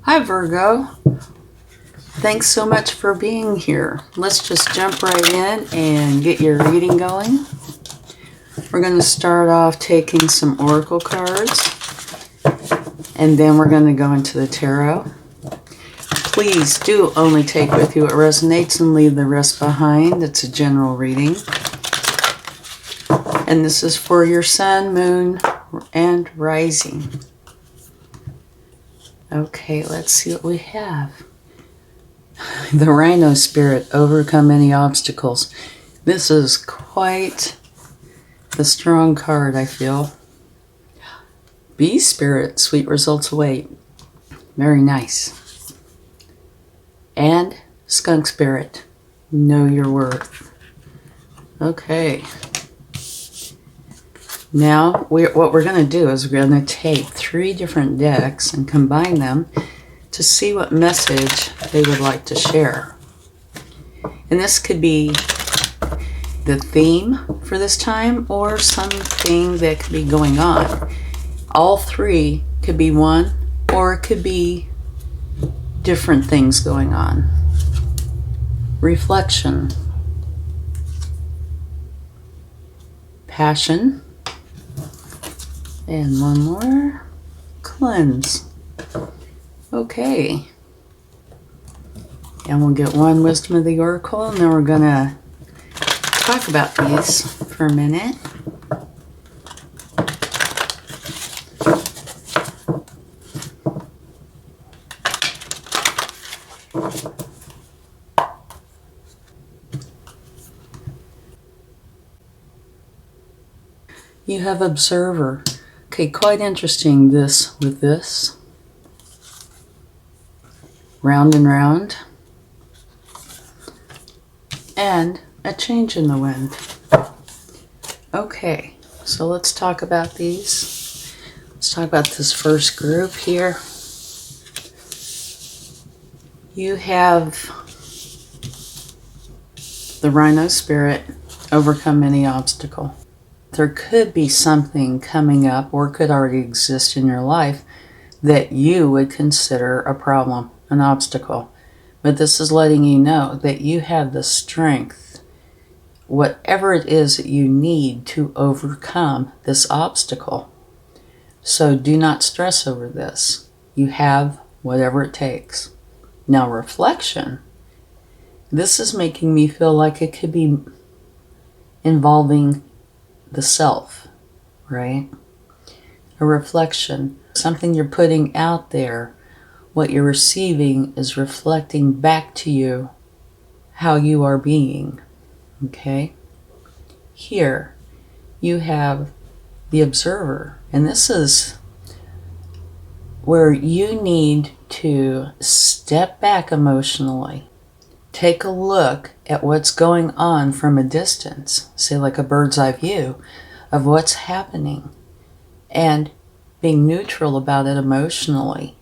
Hi Virgo, thanks so much for being here. Let's just jump right in and get your reading going. We're going to start off taking some oracle cards and then we're going to go into the tarot. Please do only take with you what resonates and leave the rest behind. It's a general reading. And this is for your sun, moon, and rising. Okay, let's see what we have. The Rhino Spirit, overcome any obstacles. This is quite the strong card, I feel. Bee Spirit, sweet results await. Very nice. And Skunk Spirit, know your worth. Okay. Now, what we're going to do is we're going to take 3 different decks and combine them to see what message they would like to share. And this could be the theme for this time or something that could be going on. All 3 could be one, or it could be different things going on. Reflection. Passion. And one more. Cleanse. Okay. And we'll get one wisdom of the oracle, and then we're going to talk about these for a minute. You have observer. Okay, quite interesting this with this. Round and round. And a change in the wind. Okay, so let's talk about these. Let's talk about this first group here. You have the Rhino Spirit, overcome any obstacle. There could be something coming up or could already exist in your life that you would consider a problem, an obstacle. But this is letting you know that you have the strength, whatever it is that you need to overcome this obstacle. So do not stress over this. You have whatever it takes. Now, reflection. This is making me feel like it could be involving the self, right? A reflection, something you're putting out there. What you're receiving is reflecting back to you how you are being, okay? Here, you have the observer, and this is where you need to step back emotionally. Take a look at what's going on from a distance, say like a bird's eye view of what's happening, and being neutral about it emotionally.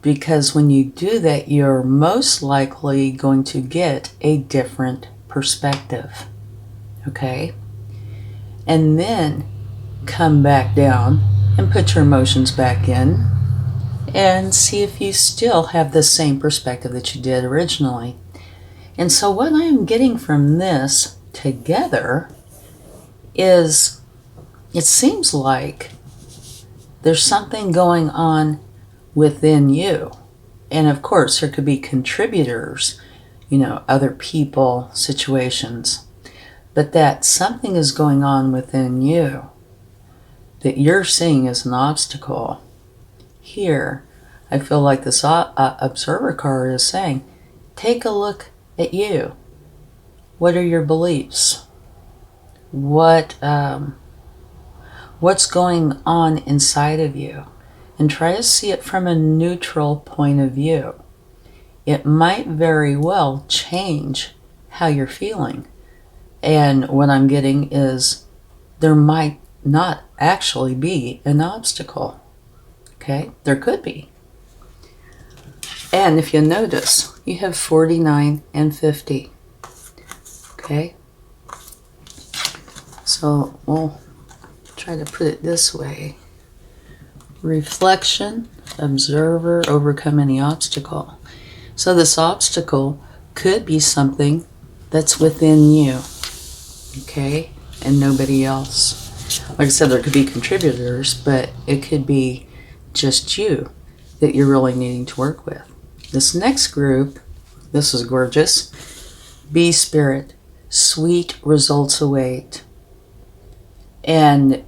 Because when you do that, you're most likely going to get a different perspective, okay? And then come back down and put your emotions back in and see if you still have the same perspective that you did originally. And so what I'm getting from this together is it seems like there's something going on within you. And of course, there could be contributors, other people, situations. But that something is going on within you that you're seeing as an obstacle. Here, I feel like this observer card is saying, take a look at you. What are your beliefs? What's going on inside of you? And try to see it from a neutral point of view. It might very well change how you're feeling. And what I'm getting is there might not actually be an obstacle. Okay? There could be. And if you notice, you have 49 and 50. Okay? So we'll try to put it this way. Reflection, Observer, overcome any obstacle. So this obstacle could be something that's within you, okay, and nobody else. Like I said, there could be contributors, but it could be just you that you're really needing to work with. This next group, this is gorgeous. Bee spirit, sweet results await. And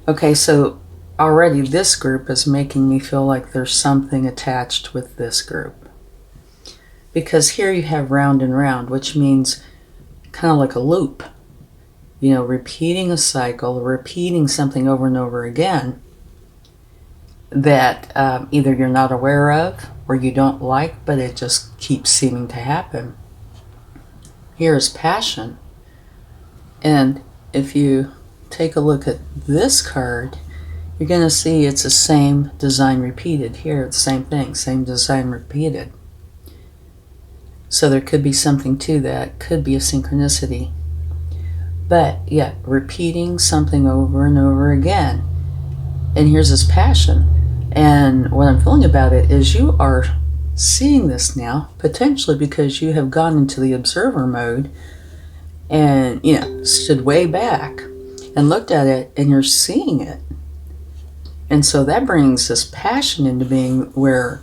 okay, so already this group is making me feel like there's something attached with this group. Because here you have round and round, which means kind of like a loop. You know, repeating a cycle, repeating something over and over again that either you're not aware of or you don't like, but it just keeps seeming to happen. Here is passion. And if you take a look at this card, you're going to see it's the same design repeated. Here, it's the same thing, same design repeated. So there could be something to that, could be a synchronicity. But yeah, repeating something over and over again. And here's this passion. And what I'm feeling about it is you are seeing this now, potentially because you have gone into the observer mode and, you know, stood way back and looked at it, and you're seeing it. And so that brings this passion into being where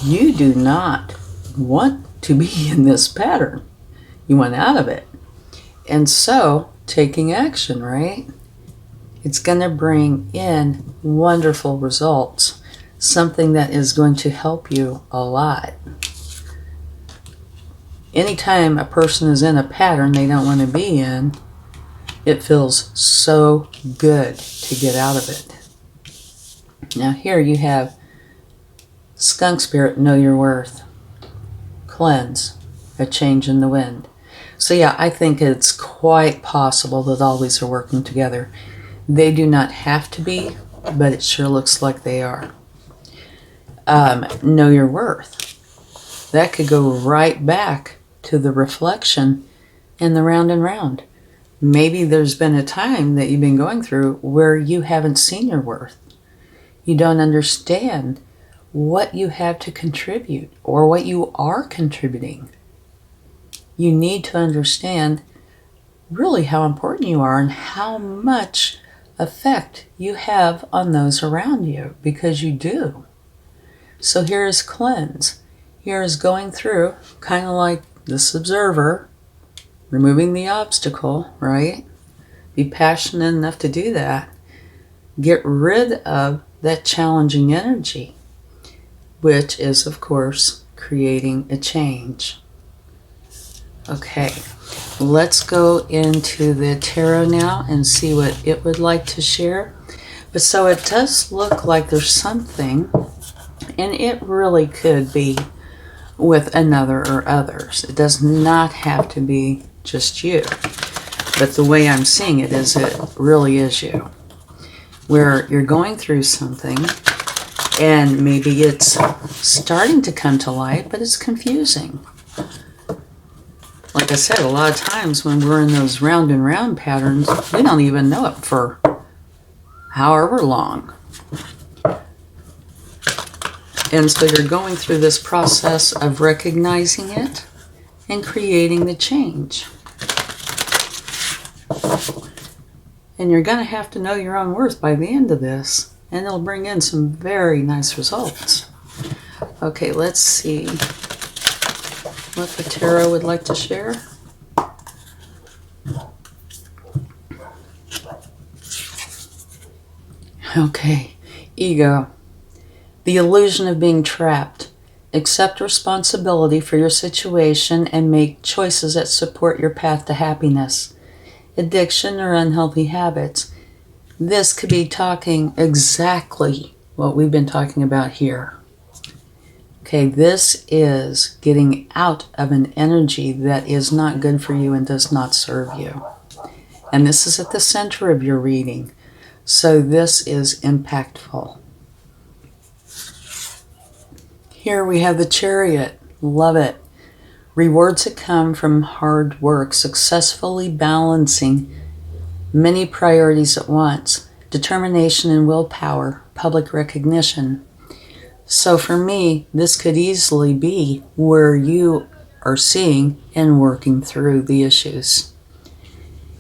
you do not want to be in this pattern. You want out of it. And so taking action, right? It's going to bring in wonderful results. Something that is going to help you a lot. Anytime a person is in a pattern they don't want to be in, it feels so good to get out of it. Now here you have skunk spirit, know your worth. Cleanse, a change in the wind. So yeah, I think it's quite possible that all these are working together. They do not have to be, but it sure looks like they are. Know your worth. That could go right back to the reflection in the round and round. Maybe there's been a time that you've been going through where you haven't seen your worth. You don't understand what you have to contribute or what you are contributing. You need to understand really how important you are and how much effect you have on those around you, because you do. So here is cleanse. Here is going through, kind of like this observer, removing the obstacle, right? Be passionate enough to do that. Get rid of that challenging energy, which is, of course, creating a change. Okay, let's go into the tarot now and see what it would like to share. But so it does look like there's something, and it really could be with another or others. It does not have to be just you. But the way I'm seeing it is it really is you. Where you're going through something and maybe it's starting to come to light, but it's confusing. Like I said, a lot of times when we're in those round and round patterns, we don't even know it for however long. And so you're going through this process of recognizing it and creating the change. And you're going to have to know your own worth by the end of this, and it'll bring in some very nice results. Okay, let's see what the tarot would like to share. Okay, ego. The illusion of being trapped. Accept responsibility for your situation and make choices that support your path to happiness. Addiction or unhealthy habits. This could be talking exactly what we've been talking about here. Okay, this is getting out of an energy that is not good for you and does not serve you. And this is at the center of your reading. So this is impactful. Here we have the Chariot. Love it. Rewards that come from hard work, successfully balancing many priorities at once, determination and willpower, public recognition. So for me, this could easily be where you are seeing and working through the issues.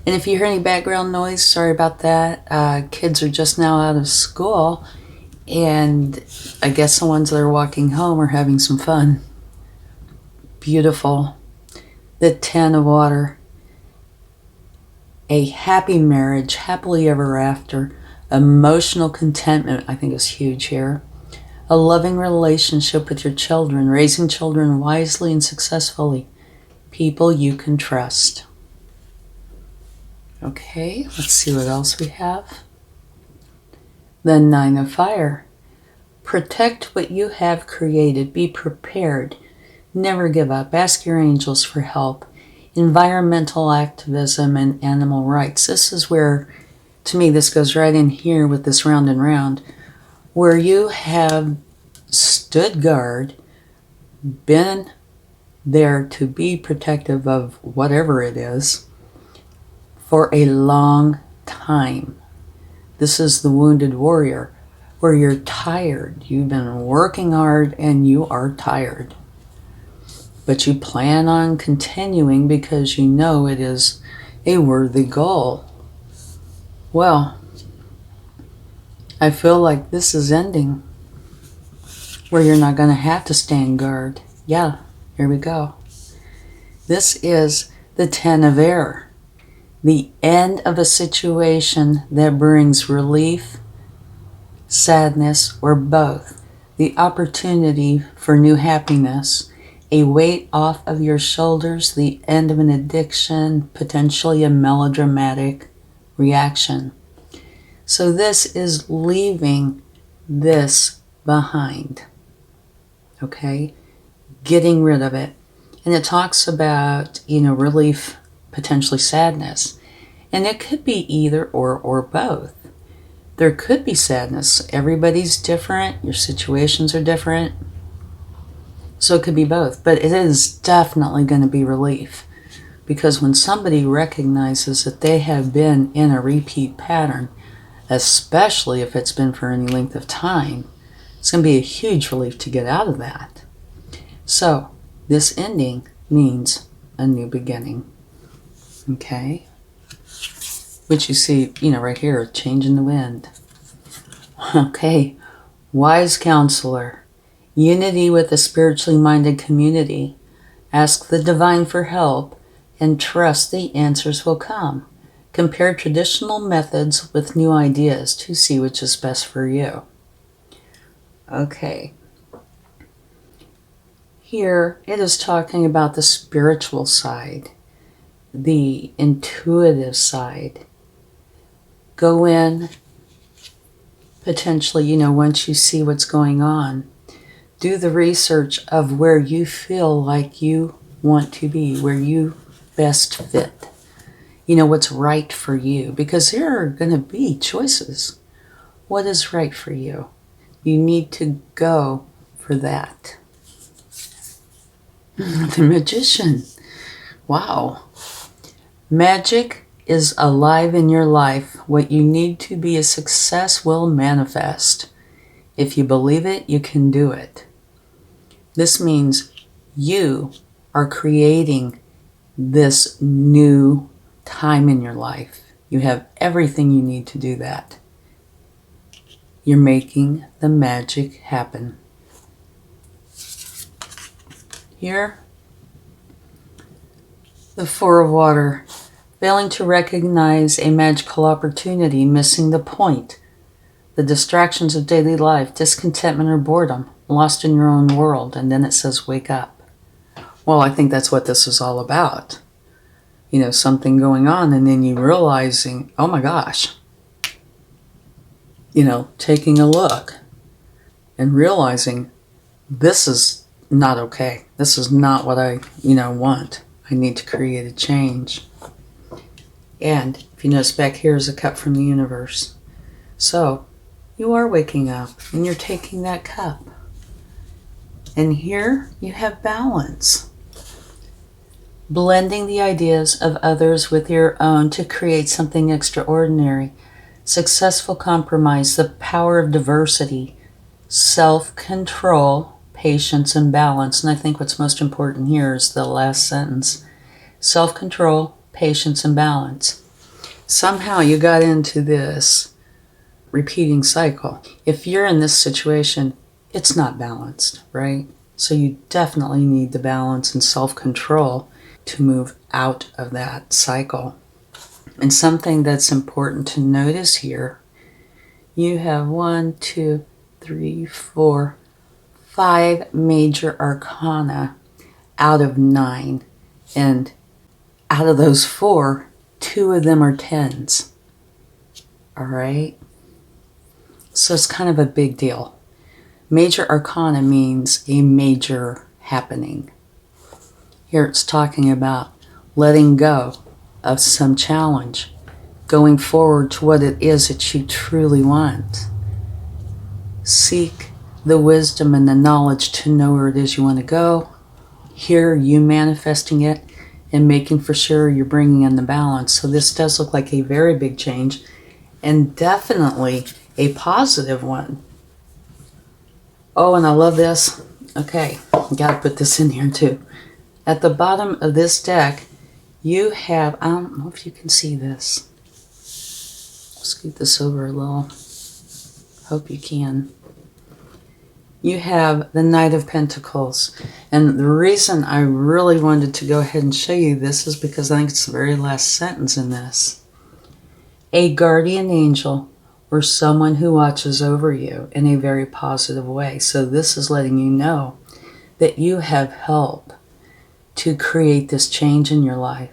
And if you hear any background noise, sorry about that. Kids are just now out of school, and I guess the ones that are walking home are having some fun. Beautiful. The 10 of water. A happy marriage, happily ever after. Emotional contentment, I think, is huge here. A loving relationship with your children, raising children wisely and successfully. People you can trust. Okay, let's see what else we have. The 9 of fire. Protect what you have created. Be prepared. Never give up. Ask your angels for help. Environmental activism and animal rights. This is where, to me, this goes right in here with this round and round, where you have stood guard, been there to be protective of whatever it is for a long time. This is the wounded warrior, where you're tired. You've been working hard and you are tired. But you plan on continuing because you know it is a worthy goal. Well, I feel like this is ending, where you're not going to have to stand guard. Yeah, here we go. This is the 10 of air. The end of a situation that brings relief, sadness, or both. The opportunity for new happiness. A weight off of your shoulders, the end of an addiction, potentially a melodramatic reaction. So this is leaving this behind, okay? Getting rid of it. And it talks about, relief, potentially sadness. And it could be either or both. There could be sadness. Everybody's different. Your situations are different. So it could be both, but it is definitely going to be relief, because when somebody recognizes that they have been in a repeat pattern, especially if it's been for any length of time, it's going to be a huge relief to get out of that. So this ending means a new beginning, okay? Which you see, right here, a change in the wind. Okay, wise counselor. Unity with a spiritually minded community. Ask the divine for help and trust the answers will come. Compare traditional methods with new ideas to see which is best for you. Okay. Here it is talking about the spiritual side, the intuitive side. Go in, potentially, once you see what's going on. Do the research of where you feel like you want to be, where you best fit. What's right for you, because there are going to be choices. What is right for you? You need to go for that. The magician. Wow. Magic is alive in your life. What you need to be a success will manifest. If you believe it, you can do it. This means you are creating this new time in your life. You have everything you need to do that. You're making the magic happen. Here, the 4 of water. Failing to recognize a magical opportunity, missing the point. The distractions of daily life, discontentment or boredom, lost in your own world. And then it says, wake up. Well, I think that's what this is all about. Something going on, and then you realizing, oh my gosh. Taking a look and realizing this is not okay. This is not what I, want. I need to create a change. And if you notice back here is a cup from the universe. So you are waking up and you're taking that cup. And here you have balance. Blending the ideas of others with your own to create something extraordinary. Successful compromise, the power of diversity. self-control, patience, and balance. And I think what's most important here is the last sentence. Self-control, patience, and balance. Somehow you got into this repeating cycle. If you're in this situation, it's not balanced, right? So you definitely need the balance and self-control to move out of that cycle. And something that's important to notice here, you have 1, 2, 3, 4, 5 major arcana out of 9. And out of those 4, 2 of them are 10s. All right? So it's kind of a big deal. Major arcana means a major happening. Here it's talking about letting go of some challenge, going forward to what it is that you truly want. Seek the wisdom and the knowledge to know where it is you want to go. Here, you manifesting it and making for sure you're bringing in the balance. So this does look like a very big change, and definitely a positive one. Oh, and I love this. Okay, got to put this in here too. At the bottom of this deck, you have, I don't know if you can see this. Scoot this over a little. Hope you can. You have the Knight of Pentacles. And the reason I really wanted to go ahead and show you this is because I think it's the very last sentence in this. A guardian angel or someone who watches over you in a very positive way. So this is letting you know that you have help to create this change in your life.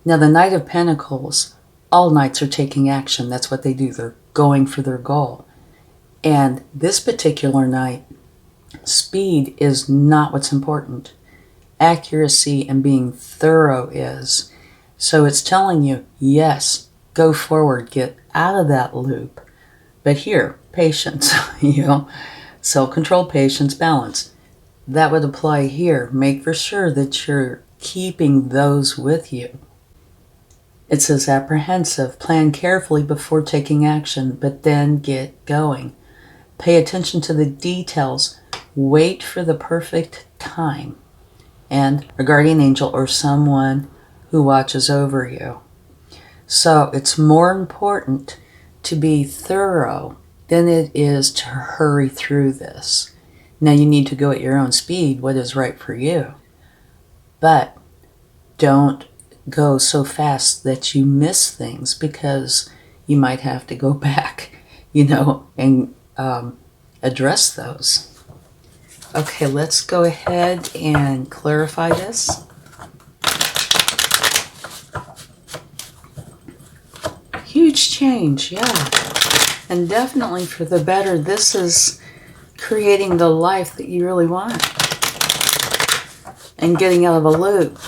Now, the Knight of Pentacles, all knights are taking action. That's what they do. They're going for their goal. And this particular knight, speed is not what's important. Accuracy and being thorough is. So it's telling you, yes, go forward, get out of that loop. But here, patience, self-control, patience, balance. That would apply here. Make for sure that you're keeping those with you. It says apprehensive, plan carefully before taking action, but then get going. Pay attention to the details. Wait for the perfect time. And a guardian angel or someone who watches over you. So it's more important to be thorough than it is to hurry through this. Now you need to go at your own speed, what is right for you. But don't go so fast that you miss things, because you might have to go back, and address those. Okay, let's go ahead and clarify this. Huge change, yeah. And definitely for the better. This is creating the life that you really want. And getting out of a loop.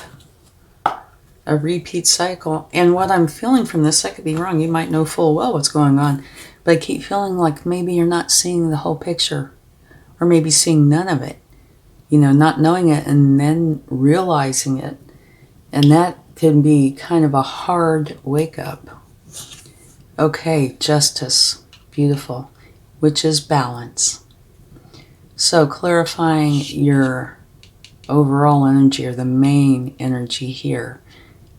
A repeat cycle. And what I'm feeling from this, I could be wrong. You might know full well what's going on. But I keep feeling like maybe you're not seeing the whole picture. Or maybe seeing none of it. Not knowing it and then realizing it. And that can be kind of a hard wake up. Okay, justice. Beautiful. Which is balance. So clarifying your overall energy, or the main energy here,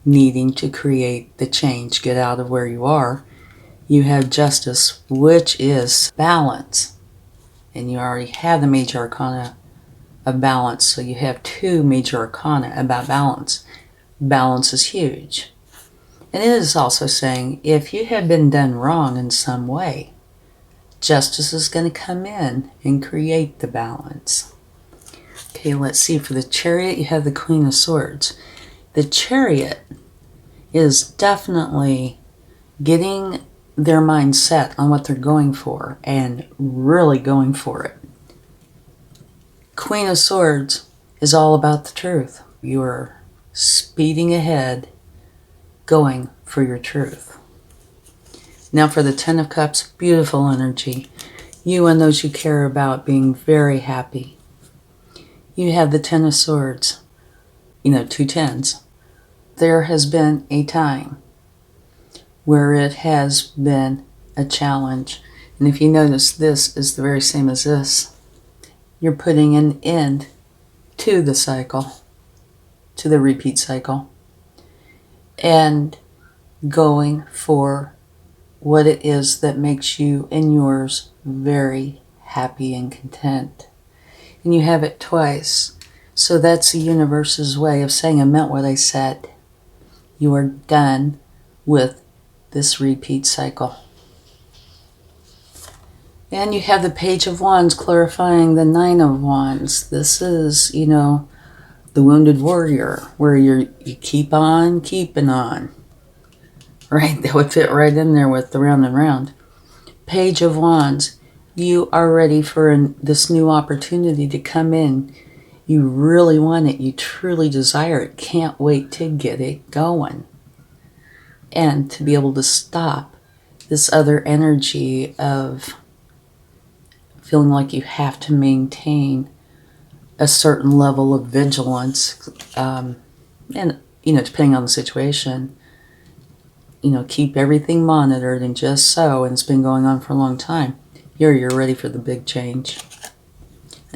needing to create the change, get out of where you are. You have justice, which is balance. And you already have the major arcana of balance. So you have 2 major arcana about balance. Balance is huge. And it is also saying, if you have been done wrong in some way, justice is going to come in and create the balance. Okay, let's see. For the Chariot, you have the Queen of Swords. The Chariot is definitely getting their mind set on what they're going for and really going for it. Queen of Swords is all about the truth. You are speeding ahead, going for your truth. Now for the Ten of Cups, beautiful energy. You and those you care about being very happy. You have the Ten of Swords, 2 tens. There has been a time where it has been a challenge. And if you notice, this is the very same as this. You're putting an end to the cycle, to the repeat cycle, and going for what it is that makes you and yours very happy and content. And you have it twice. So that's the universe's way of saying, I meant what I said. You are done with this repeat cycle. And you have the Page of Wands clarifying the Nine of Wands. This is, the wounded warrior, where you keep on keeping on. Right? That would fit right in there with the round and round. Page of Wands. You are ready for this new opportunity to come in. You really want it. You truly desire it. Can't wait to get it going. And to be able to stop this other energy of feeling like you have to maintain a certain level of vigilance. And, depending on the situation, keep everything monitored and just so. And it's been going on for a long time. You're ready for the big change.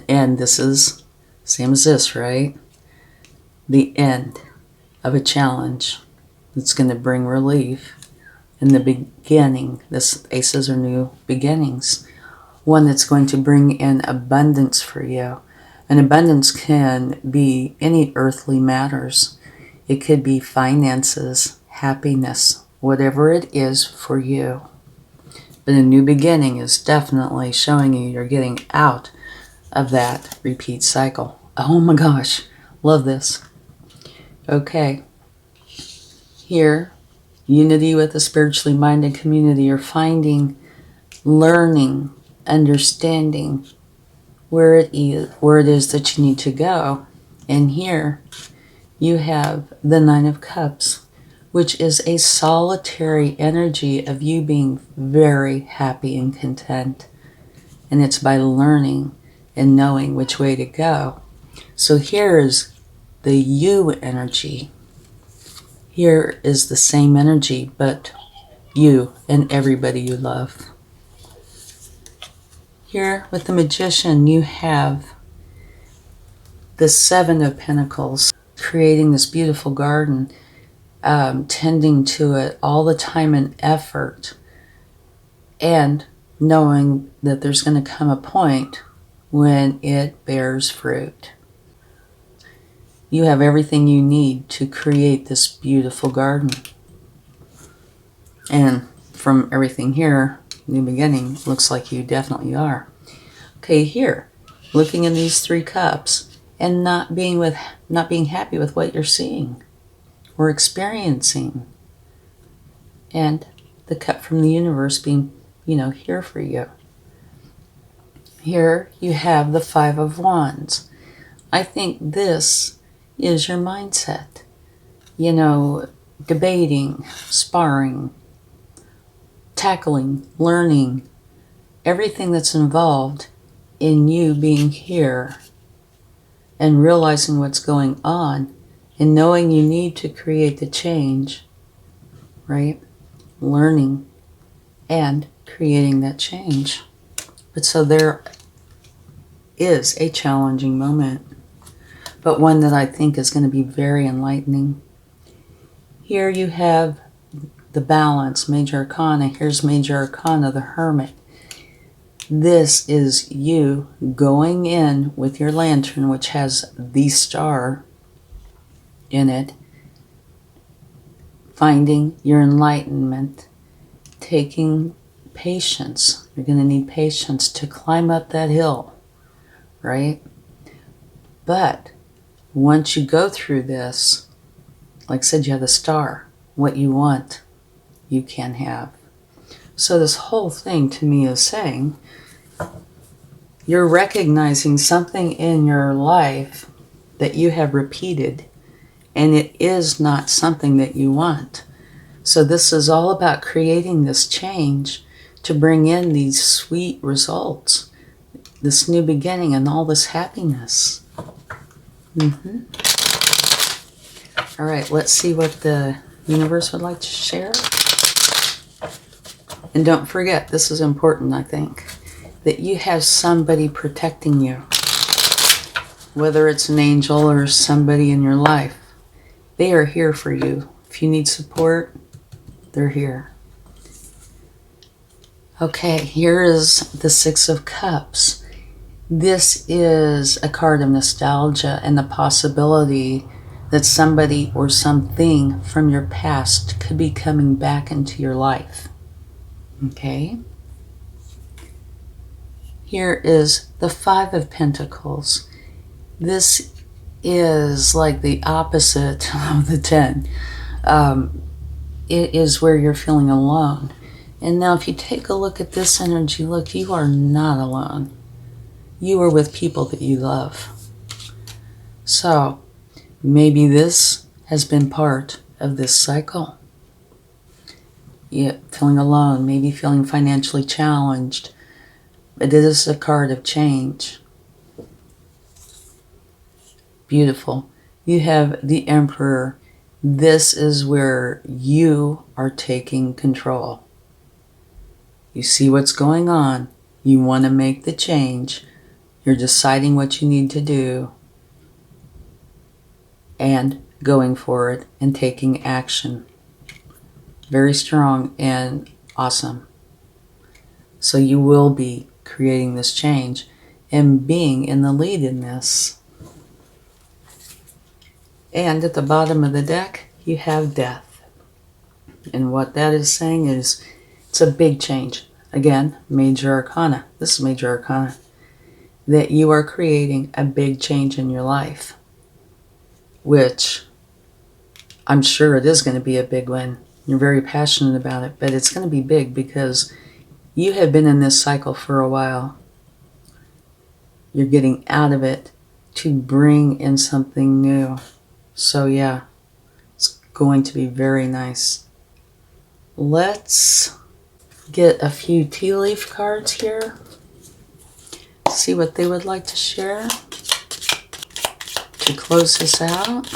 And this is same as this, right? The end of a challenge that's going to bring relief. In the beginning, this aces are new beginnings. One that's going to bring in abundance for you. And abundance can be any earthly matters. It could be finances, happiness, whatever it is for you. But a new beginning is definitely showing you you're getting out of that repeat cycle. Oh my gosh, love this. Okay, here, unity with a spiritually minded community. You're finding, learning, understanding where it is that you need to go. And here you have the Nine of Cups, which is a solitary energy of you being very happy and content. And it's by learning and knowing which way to go. So here's the you energy. Here is the same energy, but you and everybody you love. Here with the Magician, you have the Seven of Pentacles, creating this beautiful garden, tending to it all the time and effort, and knowing that there's going to come a point when it bears fruit. You have everything you need to create this beautiful garden. And from everything here, new beginning, looks like you definitely are. Okay, here, looking in these three cups and not being happy with what you're seeing or experiencing. And the cup from the universe being, here for you. Here you have the Five of Wands. I think this is your mindset. Debating, sparring, tackling, learning, everything that's involved in you being here and realizing what's going on and knowing you need to create the change, right? Learning and creating that change. But so there is a challenging moment, but one that I think is going to be very enlightening. Here you have the Balance, Major Arcana. Here's Major Arcana, the Hermit. This is you going in with your lantern, which has the star in it, finding your enlightenment, taking patience. You're going to need patience to climb up that hill, right? But once you go through this, like I said, you have the star. What you want, you can have. So this whole thing to me is saying you're recognizing something in your life that you have repeated, and it is not something that you want. So this is all about creating this change to bring in these sweet results, this new beginning and all this happiness. All right, let's see what the universe would like to share. And don't forget, this is important, I think, that you have somebody protecting you. Whether it's an angel or somebody in your life, they are here for you. If you need support, they're here. Okay, here is the Six of Cups. This is a card of nostalgia and the possibility that somebody or something from your past could be coming back into your life. Okay? Here is the Five of Pentacles. This is like the opposite of the 10. It is where you're feeling alone. And now if you take a look at this energy, look, you are not alone. You are with people that you love. So maybe this has been part of this cycle. Yeah, feeling alone, maybe feeling financially challenged. But it is a card of change. Beautiful. You have the Emperor. This is where you are taking control. You see what's going on. You want to make the change. You're deciding what you need to do. And going for it and taking action. Very strong and awesome. So you will be creating this change and being in the lead in this. And at the bottom of the deck, you have Death. And what that is saying is it's a big change. Again, Major Arcana. This is Major Arcana. That you are creating a big change in your life. Which I'm sure it is going to be a big one. You're very passionate about it, but it's going to be big because you have been in this cycle for a while. You're getting out of it to bring in something new. So yeah, it's going to be very nice. Let's get a few tea leaf cards here. See what they would like to share to close this out.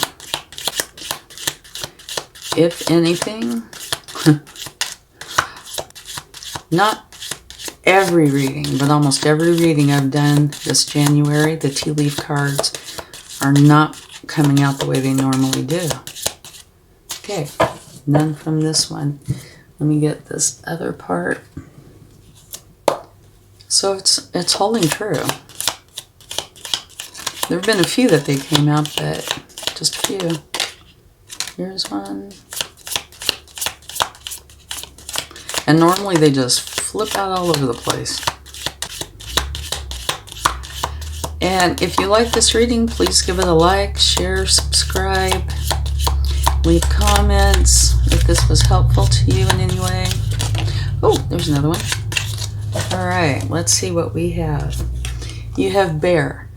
If anything, not every reading, but almost every reading I've done this January, the tea leaf cards are not coming out the way they normally do. Okay, none from this one. Let me get this other part. So it's holding true. There have been a few that they came out, but just a few. Here's one. And normally they just flip out all over the place. And if you like this reading, please give it a like, share, subscribe, leave comments if this was helpful to you in any way. Oh, there's another one. All right, let's see what we have. You have Bear.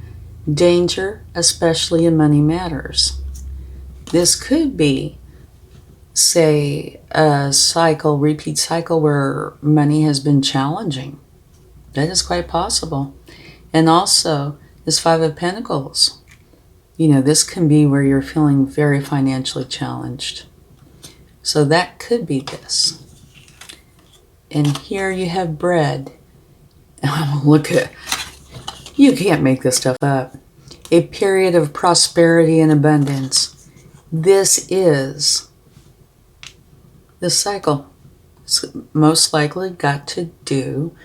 Danger, especially in money matters. This could be, say, a cycle, repeat cycle where money has been challenging. That is quite possible. And also, this Five of Pentacles. You know, this can be where you're feeling very financially challenged. So that could be this. And here you have Bread. Look at, you can't make this stuff up. A period of prosperity and abundance. This is the cycle. It's most likely got to do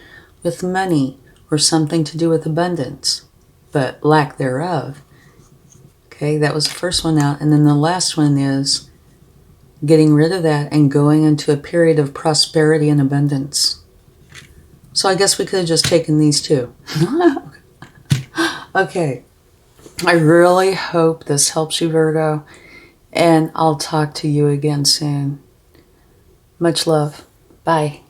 with money or something to do with abundance, but lack thereof. Okay, that was the first one out. And then the last one is getting rid of that and going into a period of prosperity and abundance. So I guess we could have just taken these two. Okay. I really hope this helps you, Virgo. And I'll talk to you again soon. Much love. Bye.